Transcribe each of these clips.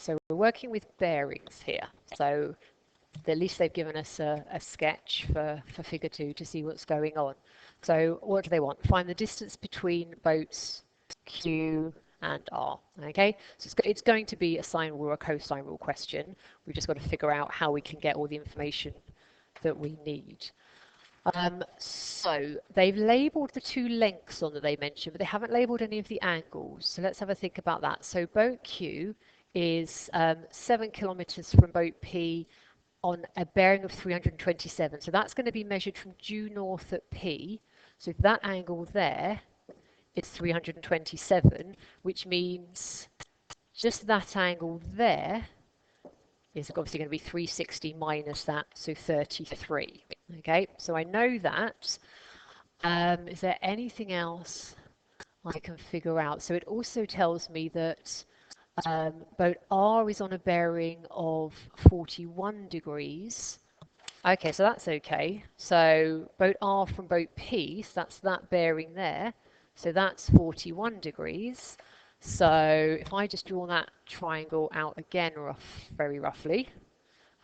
So we're working with bearings here. So at least they've given us a sketch for figure 2 to see what's going on. So what do they want? Find the distance between boats Q and R. Okay, so it's going to be a sine rule or a cosine rule question. We've just got to figure out how we can get all the information that we need. So they've labelled the two lengths on that they mentioned, but they haven't labelled any of the angles. So let's have a think about that. So boat Q is 7 kilometres from boat P on a bearing of 327. So that's going to be measured from due north at P. So if that angle there is 327, which means just that angle there is obviously going to be 360 minus that, so 33. Okay, so I know that. Is there anything else I can figure out? So it also tells me that boat R is on a bearing of 41 degrees. Okay, so that's okay. So boat R from boat P, so that's that bearing there. So that's 41 degrees. So if I just draw that triangle out again very roughly.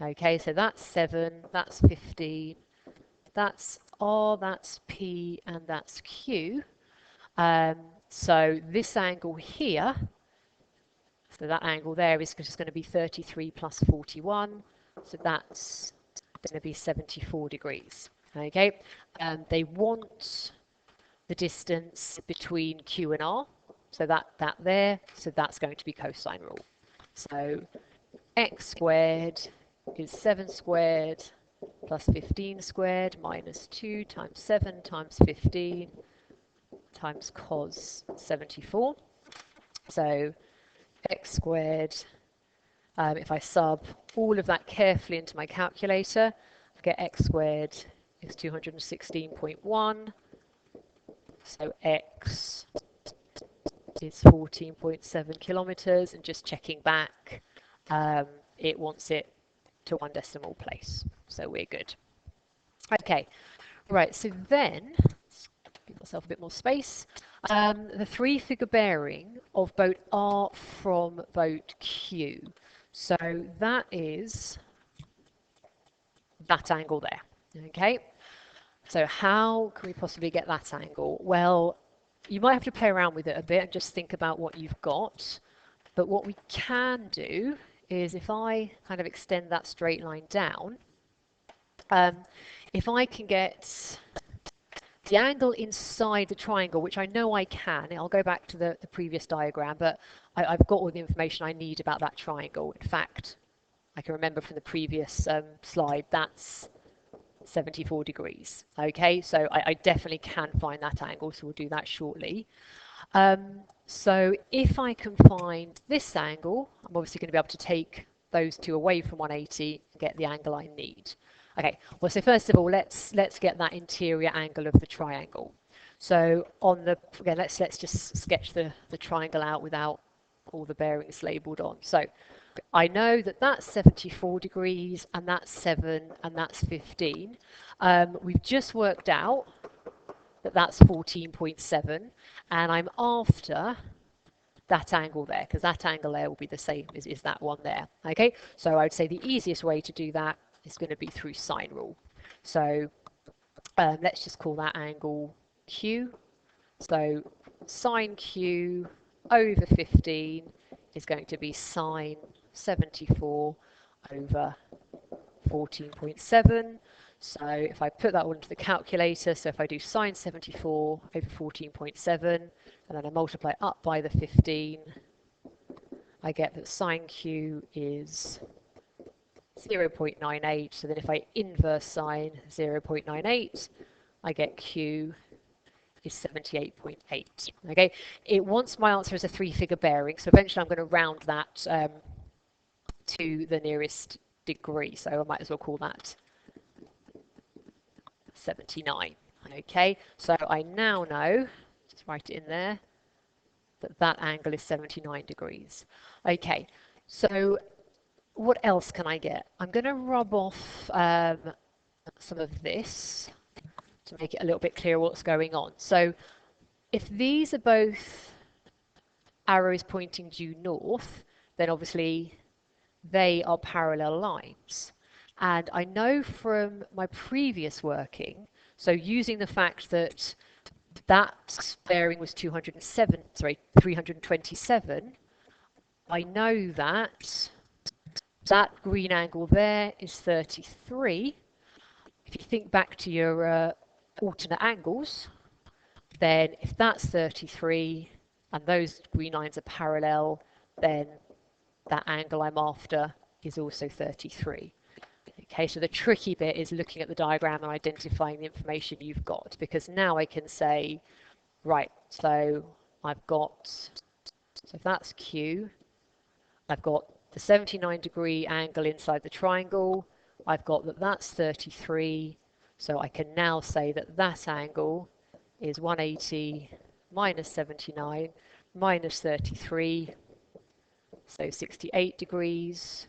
Okay, so that's 7, that's 15, that's R, that's P, and that's Q. So this angle here, so that angle there is just going to be 33 plus 41. So that's going to be 74 degrees. Okay, they want the distance between Q and R, so that there, so that's going to be cosine rule. So x squared is 7 squared plus 15 squared minus 2 times 7 times 15 times cos 74. So x squared, if I sub all of that carefully into my calculator, I get x squared is 216.1. So x is 14.7 kilometers, and just checking back, it wants it to 1 decimal place. So we're good. Okay, right, so then, let's give myself a bit more space. The 3-figure bearing of boat R from boat Q. So that is that angle there. Okay, so how can we possibly get that angle? Well, you might have to play around with it a bit and just think about what you've got. But what we can do is if I kind of extend that straight line down, if I can get the angle inside the triangle, which I know I can, I'll go back to the previous diagram, but I've got all the information I need about that triangle. In fact, I can remember from the previous slide, that's 74 degrees. Okay, so I definitely can find that angle, so we'll do that shortly. So if I can find this angle, I'm obviously going to be able to take those two away from 180 and get the angle I need. Okay, well, so first of all, let's get that interior angle of the triangle. So on the, again, let's just sketch the triangle out without all the bearings labelled on. So I know that that's 74 degrees, and that's 7, and that's 15. We've just worked out that that's 14.7, and I'm after that angle there, because that angle there will be the same as that one there. Okay, so I would say the easiest way to do that is going to be through sine rule. So let's just call that angle Q. So sine Q over 15 is going to be sine 74 over 14.7. So if I put that all into the calculator, so if I do sine 74 over 14.7, and then I multiply up by the 15, I get that sine Q is 0.98. So then if I inverse sine 0.98, I get Q is 78.8. Okay, it wants my answer as a 3-figure bearing, so eventually I'm going to round that to the nearest degree, so I might as well call that 79. Okay, so I now know, just write it in there, that that angle is 79 degrees. Okay, so what else can I get? I'm going to rub off some of this to make it a little bit clearer what's going on. So if these are both arrows pointing due north, then obviously they are parallel lines. And I know from my previous working, so using the fact that that bearing was 327, I know that that green angle there is 33. If you think back to your alternate angles, then if that's 33 and those green lines are parallel, then that angle I'm after is also 33. Okay, so the tricky bit is looking at the diagram and identifying the information you've got, because now I can say, right, so I've got, so if that's Q, I've got the 79-degree angle inside the triangle, I've got that that's 33, so I can now say that that angle is 180 minus 79 minus 33, so 68 degrees.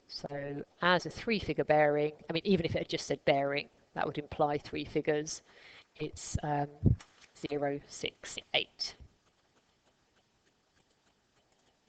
So as a three-figure bearing, I mean, even if it had just said bearing, that would imply three figures. It's 068.